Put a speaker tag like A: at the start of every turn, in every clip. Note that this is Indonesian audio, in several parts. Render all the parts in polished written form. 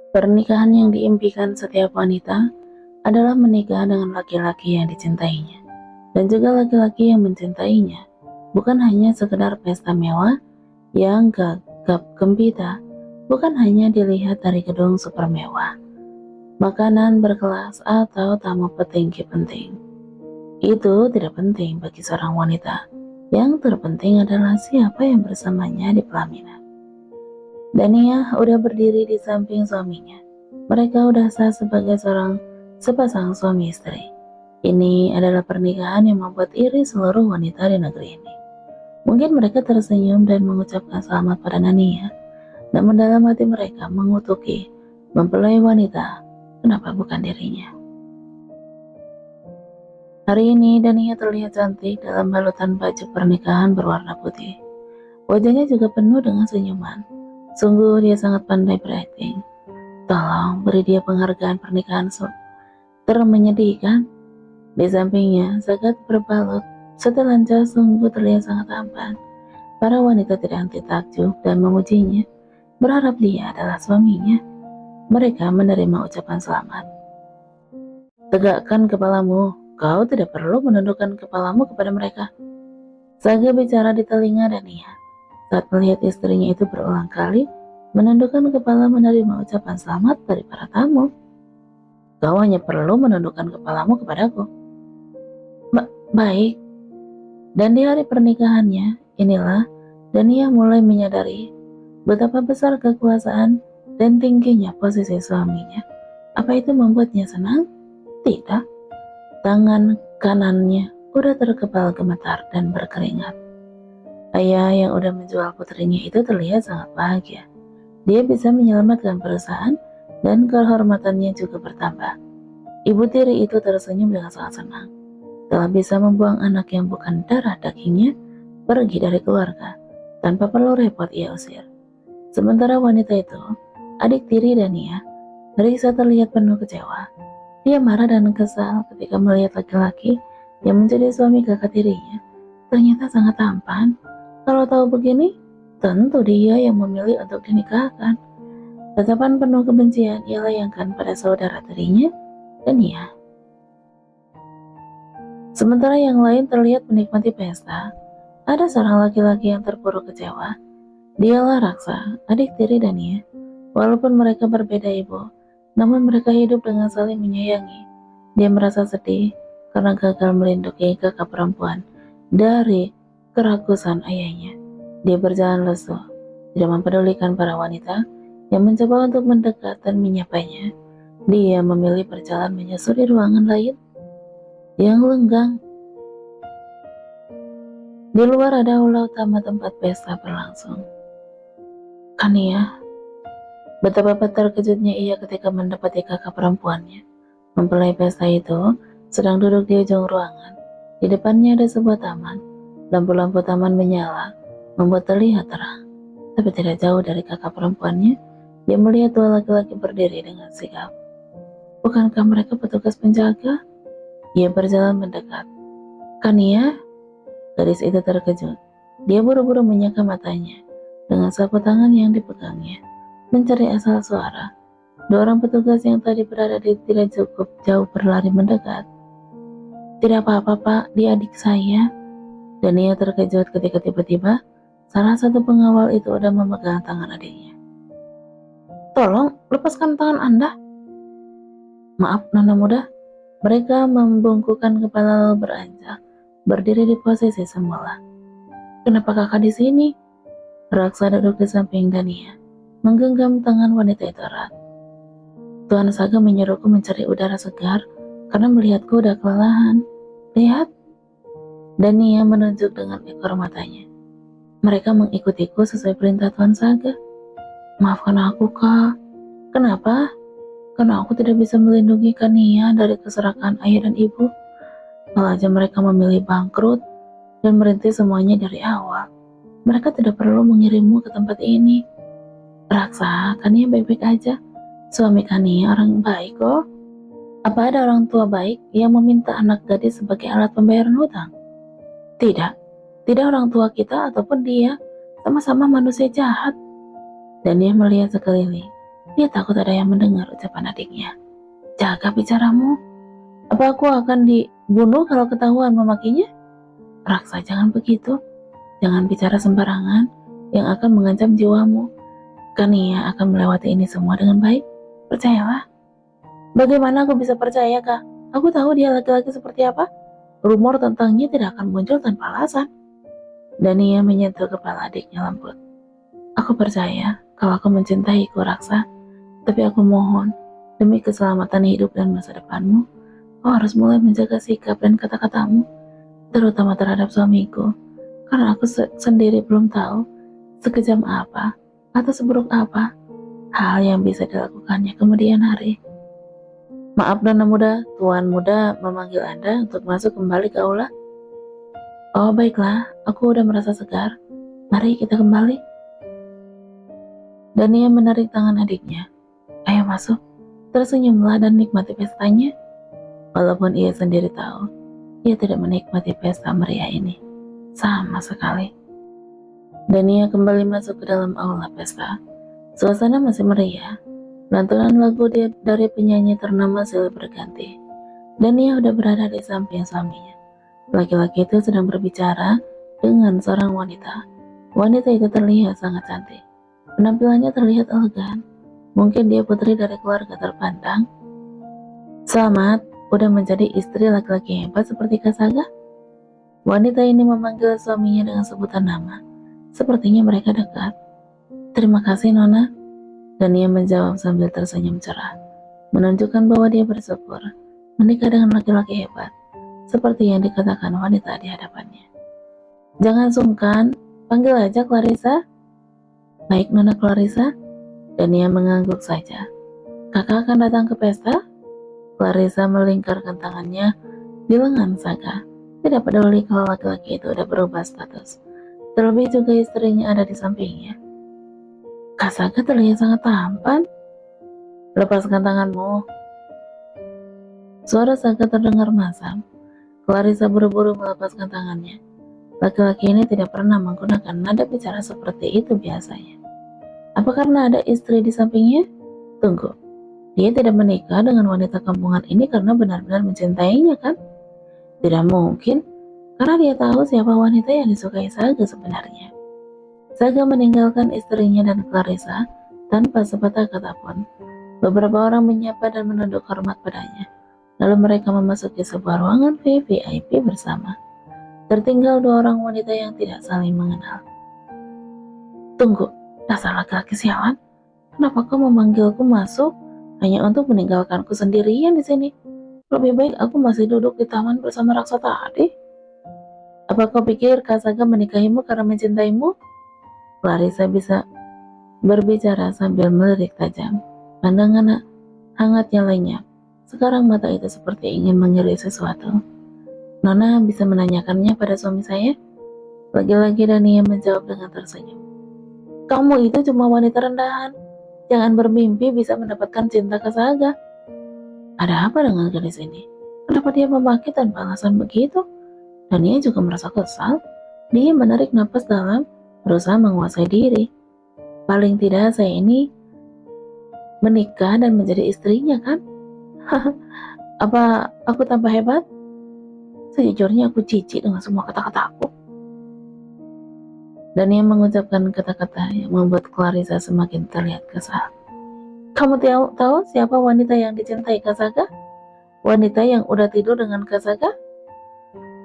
A: Pernikahan yang diimpikan setiap wanita adalah menikah dengan laki-laki yang dicintainya dan juga laki-laki yang mencintainya. Bukan hanya sekedar pesta mewah yang gagap gembira, bukan hanya dilihat dari gedung super mewah, makanan berkelas atau tamu petinggi penting. Itu tidak penting bagi seorang wanita. Yang terpenting adalah siapa yang bersamanya di pelaminan. Dania udah berdiri di samping suaminya. Mereka udah sah sebagai sepasang suami istri. Ini adalah pernikahan yang membuat iri seluruh wanita di negeri ini. Mungkin mereka tersenyum dan mengucapkan selamat pada Nania, namun dalam hati mereka mengutuki mempelai wanita, kenapa bukan dirinya. Hari ini Dania terlihat cantik dalam balutan baju pernikahan berwarna putih. Wajahnya juga penuh dengan senyuman. Sungguh dia sangat pandai berakting. Tolong beri dia penghargaan pernikahan termenyedihkan. Di sampingnya, zakat berbalut setelanjang sungguh terlihat sangat tampan. Para wanita tidak henti takjub dan memujinya, berharap dia adalah suaminya. Mereka menerima ucapan selamat. Tegakkan kepalamu, kau tidak perlu menundukkan kepalamu kepada mereka. Saga bicara di telinga Dania saat melihat istrinya itu berulang kali menundukkan kepala menerima ucapan selamat dari para tamu. Kau hanya perlu menundukkan kepalamu kepadaku. Baik. Dan di hari pernikahannya, inilah Dania mulai menyadari betapa besar kekuasaan dan tingginya posisi suaminya. Apa itu membuatnya senang? Tidak. Tangan kanannya udah terkepal gemetar dan berkeringat. Ayah yang udah menjual putrinya itu terlihat sangat bahagia. Dia bisa menyelamatkan perusahaan dan kehormatannya juga bertambah. Ibu tiri itu tersenyum dengan sangat senang. Telah bisa membuang anak yang bukan darah dagingnya pergi dari keluarga tanpa perlu repot ia usir. Sementara wanita itu, adik tiri Dania, Risa terlihat penuh kecewa. Dia marah dan kesal ketika melihat laki-laki yang menjadi suami kakak tirinya ternyata sangat tampan. Kalau tahu begini, tentu dia yang memilih untuk dinikahkan. Tatapan penuh kebencian ia layangkan pada saudara tirinya, Dania. Sementara yang lain terlihat menikmati pesta, ada seorang laki-laki yang terpuruk kecewa. Dialah Raksa, adik tiri Dania. Walaupun mereka berbeda ibu, namun mereka hidup dengan saling menyayangi. Dia merasa sedih karena gagal melindungi kakak perempuan dari kerakusan ayahnya. Dia berjalan lesu, tidak mempedulikan para wanita yang mencoba untuk mendekat dan menyapanya. Dia memilih berjalan menyusuri ruangan lain yang lenggang. Di luar ada aula utama tempat pesta berlangsung. Kania, betapa terkejutnya ia ketika mendapati kakak perempuannya. Mempelai pesta itu sedang duduk di ujung ruangan. Di depannya ada sebuah taman. Lampu-lampu taman menyala, membuat terlihat terang. Tapi tidak jauh dari kakak perempuannya, dia melihat dua laki-laki berdiri dengan sigap. Bukankah mereka petugas penjaga? Ia berjalan mendekat. Kania? Gadis itu terkejut. Dia buru-buru menyeka matanya dengan sapu tangan yang dipegangnya, mencari asal suara. Dua orang petugas yang tadi berada di tidak cukup jauh berlari mendekat. Tidak apa-apa pak, dia adik saya. Dan ia terkejut ketika tiba-tiba salah satu pengawal itu udah memegang tangan adiknya. Tolong, lepaskan tangan Anda. Maaf, nona muda. Mereka membungkukkan kepala lalu beranjak, berdiri di posisi semula. Kenapa kakak di sini? Raksa duduk di samping Dania, menggenggam tangan wanita itu erat. Tuan Saga menyuruhku mencari udara segar karena melihatku udah kelelahan. Lihat. Dania menunjuk dengan ekor matanya. Mereka mengikutiku sesuai perintah Tuan Saga. Maafkan aku, Kak. Kenapa? Karena aku tidak bisa melindungi Kania dari keserakan ayah dan ibu. Malah aja mereka memilih bangkrut dan merintis semuanya dari awal. Mereka tidak perlu mengirimmu ke tempat ini. Raksa, Kania baik-baik aja. Suami Kania orang baik kok. Apa ada orang tua baik yang meminta anak gadis sebagai alat pembayaran hutang? Tidak. Tidak orang tua kita ataupun dia. Sama-sama manusia jahat. Dan dia melihat sekeliling. Dia takut ada yang mendengar ucapan adiknya. Jaga bicaramu. Apa aku akan dibunuh kalau ketahuan memakinya? Raksa, jangan begitu. Jangan bicara sembarangan yang akan mengancam jiwamu. Kania akan melewati ini semua dengan baik. Percayalah. Bagaimana aku bisa percaya, Kak? Aku tahu dia laki-laki seperti apa. Rumor tentangnya tidak akan muncul tanpa alasan. Dania menyentuh kepala adiknya lembut. Aku percaya kalau aku mencintaiku, Raksa. Tapi aku mohon, demi keselamatan hidup dan masa depanmu, kau harus mulai menjaga sikap dan kata-katamu, terutama terhadap suamiku. Karena aku sendiri belum tahu sekejam apa atau seburuk apa hal yang bisa dilakukannya kemudian hari. Maaf Nona Muda, Tuan Muda memanggil Anda untuk masuk kembali ke aula. Oh baiklah, aku udah merasa segar. Mari kita kembali. Dania menarik tangan adiknya. Ayo masuk. Tersenyumlah dan nikmati pestanya. Walaupun ia sendiri tahu, ia tidak menikmati pesta meriah ini sama sekali. Dania kembali masuk ke dalam aula pesta. Suasana masih meriah. Lantunan lagu dari penyanyi ternama silih berganti. Dania sudah berada di samping suaminya. Laki-laki itu sedang berbicara dengan seorang wanita. Wanita itu terlihat sangat cantik. Penampilannya terlihat elegan. Mungkin dia putri dari keluarga terpandang. Selamat, udah menjadi istri laki-laki hebat seperti Kasaga. Wanita ini memanggil suaminya dengan sebutan nama. Sepertinya mereka dekat. Terima kasih Nona. Dania menjawab sambil tersenyum cerah, menunjukkan bahwa dia bersyukur menikah dengan laki-laki hebat, seperti yang dikatakan wanita di hadapannya. Jangan sungkan, panggil aja Clarissa. Baik Nona Clarissa. Dania mengangguk saja. Kakak akan datang ke pesta? Clarissa melingkarkan tangannya di lengan Saga. Tidak peduli kalau laki-laki itu udah berubah status. Terlebih juga istrinya ada di sampingnya. Kak Saga terlihat sangat tampan. Lepaskan tanganmu. Suara Saga terdengar masam. Clarissa buru-buru melepaskan tangannya. Laki-laki ini tidak pernah menggunakan nada bicara seperti itu biasanya. Apa karena ada istri di sampingnya? Tunggu, dia tidak menikah dengan wanita kampungan ini karena benar-benar mencintainya kan? Tidak mungkin, karena dia tahu siapa wanita yang disukai Saga sebenarnya. Saga meninggalkan istrinya dan Clarissa tanpa sepatah kata pun. Beberapa orang menyapa dan menunduk hormat padanya. Lalu mereka memasuki sebuah ruangan VIP bersama. Tertinggal dua orang wanita yang tidak saling mengenal. Tunggu, dasar laki-laki sialan. Kenapa kau memanggilku masuk hanya untuk meninggalkanku sendirian di sini? Lebih baik aku masih duduk di taman bersama Raksa tadi. Apa kau pikir Kasaga menikahimu karena mencintaimu? Clarissa bisa berbicara sambil melirik tajam. Pandangan hangatnya lenyap. Sekarang mata itu seperti ingin mengiris sesuatu. Nona bisa menanyakannya pada suami saya? Lagi-lagi Dania menjawab dengan tersenyum. Kamu itu cuma wanita rendahan. Jangan bermimpi bisa mendapatkan cinta Kasaga. Ada apa dengan gadis ini? Kenapa dia memaki tanpa alasan begitu? Dania juga merasa kesal. Dia menarik napas dalam, berusaha menguasai diri. Paling tidak saya ini menikah dan menjadi istrinya kan? Apa aku tambah hebat? Sejujurnya aku jijik dengan semua kata-kata aku. Dania mengucapkan kata-kata yang membuat Clarissa semakin terlihat kesal. Kamu tahu siapa wanita yang dicintai Kasaga? Wanita yang udah tidur dengan Kasaga?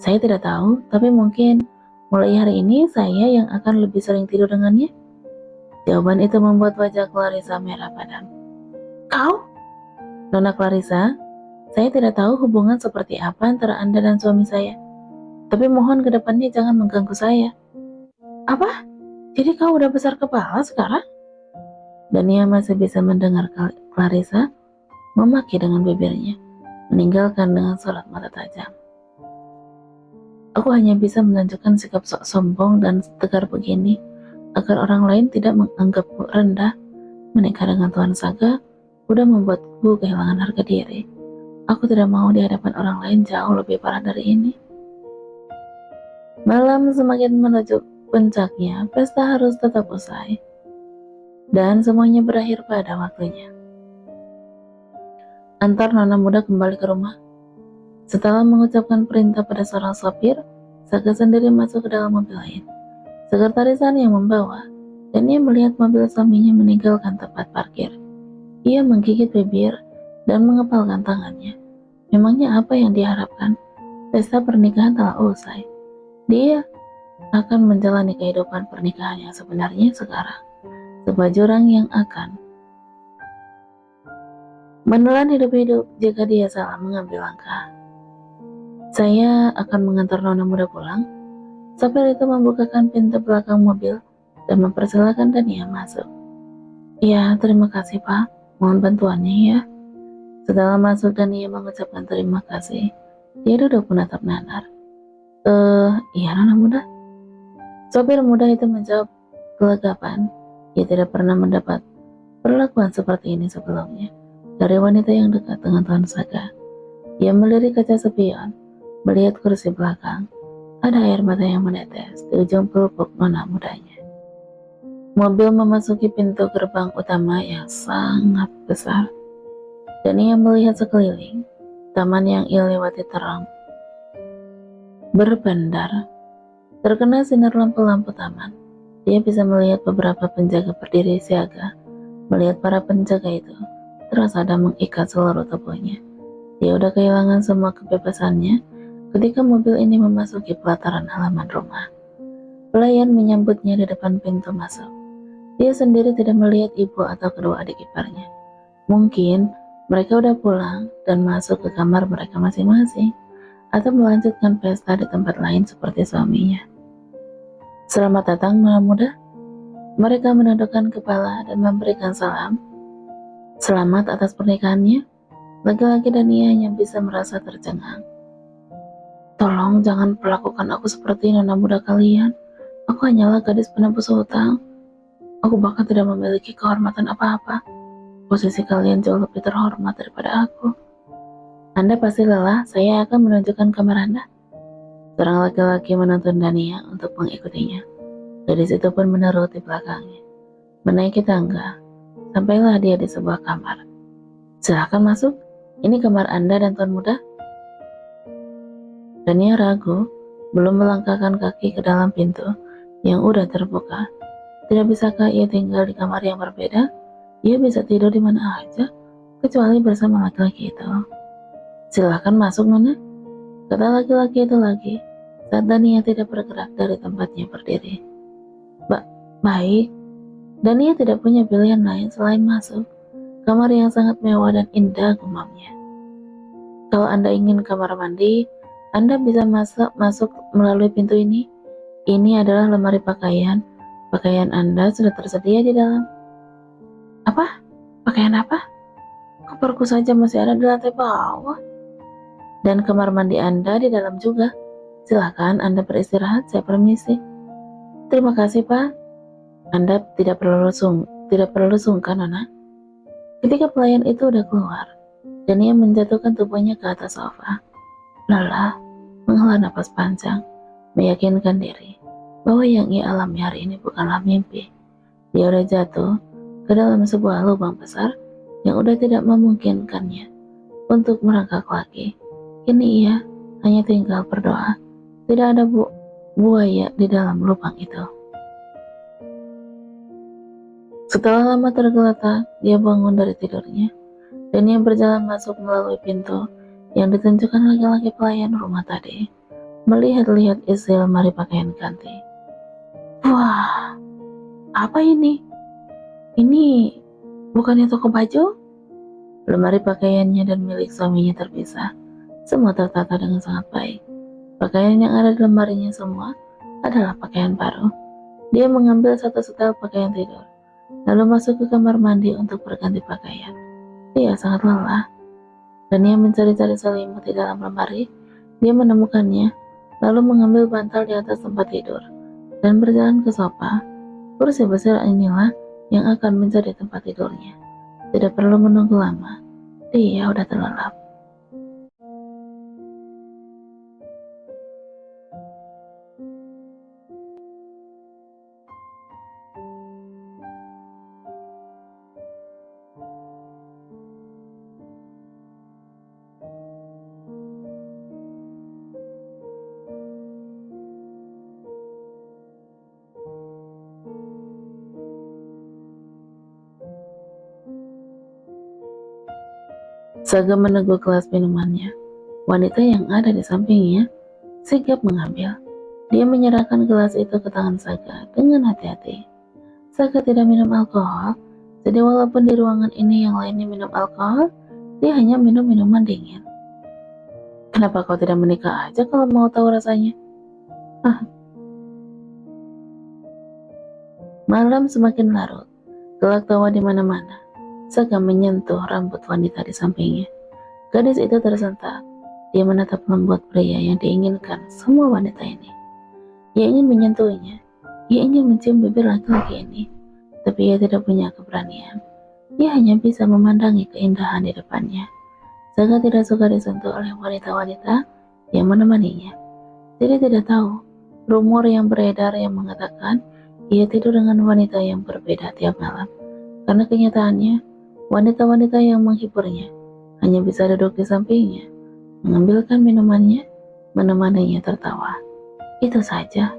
A: Saya tidak tahu, tapi mungkin mulai hari ini saya yang akan lebih sering tidur dengannya. Jawaban itu membuat wajah Clarissa merah padam. Kau? Nona Clarissa, saya tidak tahu hubungan seperti apa antara Anda dan suami saya. Tapi mohon ke depannya jangan mengganggu saya. Apa? Jadi kau udah besar kepala sekarang? Dania masih bisa mendengar Clarissa memaki dengan bibirnya, meninggalkan dengan sorot mata tajam. Aku hanya bisa menunjukkan sikap sok sombong dan tegar begini, agar orang lain tidak menganggapku rendah. Menikah dengan Tuan Saga udah membuatku kehilangan harga diri. Aku tidak mau di hadapan orang lain jauh lebih parah dari ini. Malam semakin menuju puncaknya, pesta harus tetap usai. dan semuanya berakhir pada waktunya. Antar nona muda kembali ke rumah. Setelah mengucapkan perintah pada seorang sopir, Saka sendiri masuk ke dalam mobil lain. Sekretaris yang membawa, dan ia melihat mobil suaminya meninggalkan tempat parkir. Ia menggigit bibir dan mengepalkan tangannya. Memangnya apa yang diharapkan? Pesta pernikahan telah usai. Dia akan menjalani kehidupan pernikahan yang sebenarnya sekarang. Sebuah jurang yang akan menelan hidup-hidup jika dia salah mengambil langkah. Saya akan mengantar nona muda pulang. Sopir itu membukakan pintu belakang mobil dan mempersilahkan Dania masuk. Ya, terima kasih Pak. Mohon bantuannya ya. Setelah masuk Dania mengucapkan terima kasih, dia duduk menatap Nanar. Iya nona muda. Sopir muda itu menjawab kelegapan. Ia tidak pernah mendapat perlakuan seperti ini sebelumnya dari wanita yang dekat dengan Tuan Saga. Ia melirik kaca spion, melihat kursi belakang. Ada air mata yang menetes di ujung pelupuk nona mudanya. Mobil memasuki pintu gerbang utama yang sangat besar, dan ia melihat sekeliling. Taman yang ia lewati terang berbandar, terkena sinar lampu-lampu taman. Dia bisa melihat beberapa penjaga berdiri siaga. Melihat para penjaga itu, terasa ada mengikat seluruh tubuhnya. Dia udah kehilangan semua kebebasannya ketika mobil ini memasuki pelataran halaman rumah. Pelayan menyambutnya di depan pintu masuk. Dia sendiri tidak melihat ibu atau kedua adik iparnya. Mungkin mereka udah pulang dan masuk ke kamar mereka masing-masing, atau melanjutkan pesta di tempat lain seperti suaminya. Selamat datang nona muda. Mereka menundukkan kepala dan memberikan salam. Selamat atas pernikahannya. Laki-laki dan ia hanya bisa merasa tercengang. Tolong jangan perlakukan aku seperti nona muda kalian. Aku hanyalah gadis penebus hutang. Aku bahkan tidak memiliki kehormatan apa-apa. Posisi kalian jauh lebih terhormat daripada aku. Anda pasti lelah, saya akan menunjukkan kamar Anda. Seorang laki-laki menuntun Dania untuk mengikutinya. Gadis itu pun menuruti belakangnya. Menaiki tangga, sampailah dia di sebuah kamar. Silahkan masuk, ini kamar Anda dan Tuan Muda. Dania ragu, belum melangkahkan kaki ke dalam pintu yang udah terbuka. Tidak bisakah ia tinggal di kamar yang berbeda? Ia bisa tidur di mana aja, kecuali bersama laki-laki itu. Silahkan masuk, Nona, kata laki-laki itu lagi, saat Dania tidak bergerak dari tempatnya berdiri. Baik, Dania tidak punya pilihan lain selain masuk. Kamar yang sangat mewah dan indah gumamnya. Kalau Anda ingin kamar mandi, Anda bisa masuk melalui pintu ini. Ini adalah lemari pakaian. Pakaian Anda sudah tersedia di dalam. Apa? Pakaian apa? Koperku saja masih ada di lantai bawah. Dan kamar mandi Anda di dalam juga. Silakan Anda beristirahat, saya permisi. Terima kasih, Pak. Anda tidak perlu sungkan, Nona. Ketika pelayan itu udah keluar, dan ia menjatuhkan tubuhnya ke atas sofa. Lelah, menghela napas panjang, meyakinkan diri bahwa yang ia alami hari ini bukanlah mimpi. Dia udah jatuh ke dalam sebuah lubang besar yang udah tidak memungkinkannya untuk merangkak lagi. Kini ia hanya tinggal berdoa. Tidak ada buaya di dalam lubang itu. Setelah lama tergeletak, dia bangun dari tidurnya, dan ia berjalan masuk melalui pintu yang ditunjukkan laki-laki pelayan rumah tadi. Melihat-lihat isi lemari pakaian ganti. Wah, apa ini? Ini bukannya toko baju? Lemari pakaiannya dan milik suaminya terpisah. Semua tertata dengan sangat baik. Pakaian yang ada di lemarinya semua adalah pakaian baru. Dia mengambil satu setel pakaian tidur, lalu masuk ke kamar mandi untuk berganti pakaian. Dia sangat lelah, dan ia mencari-cari selimut di dalam lemari. Dia menemukannya, lalu mengambil bantal di atas tempat tidur, dan berjalan ke sofa. Kursi besar inilah yang akan menjadi tempat tidurnya. Tidak perlu menunggu lama, dia udah terlelap. Saga meneguk gelas minumannya. Wanita yang ada di sampingnya sigap mengambil. Dia menyerahkan gelas itu ke tangan Saga dengan hati-hati. Saga tidak minum alkohol, jadi walaupun di ruangan ini yang lainnya minum alkohol, dia hanya minum minuman dingin. Kenapa kau tidak menikah aja kalau mau tahu rasanya? Ah, malam semakin larut, gelak tawa di mana-mana. Saga menyentuh rambut wanita di sampingnya. Gadis itu tersentak. Dia menatap lembut pria yang diinginkan semua wanita ini. Ia ingin menyentuhnya. Ia ingin mencium bibir laki-laki ini. Tapi ia tidak punya keberanian. Ia hanya bisa memandangi keindahan di depannya. Saga tidak suka disentuh oleh wanita-wanita yang menemaninya. Jadi tidak tahu rumor yang beredar yang mengatakan ia tidur dengan wanita yang berbeda tiap malam. Karena kenyataannya, wanita-wanita yang menghiburnya hanya bisa duduk di sampingnya, mengambilkan minumannya, menemaninya tertawa. Itu saja.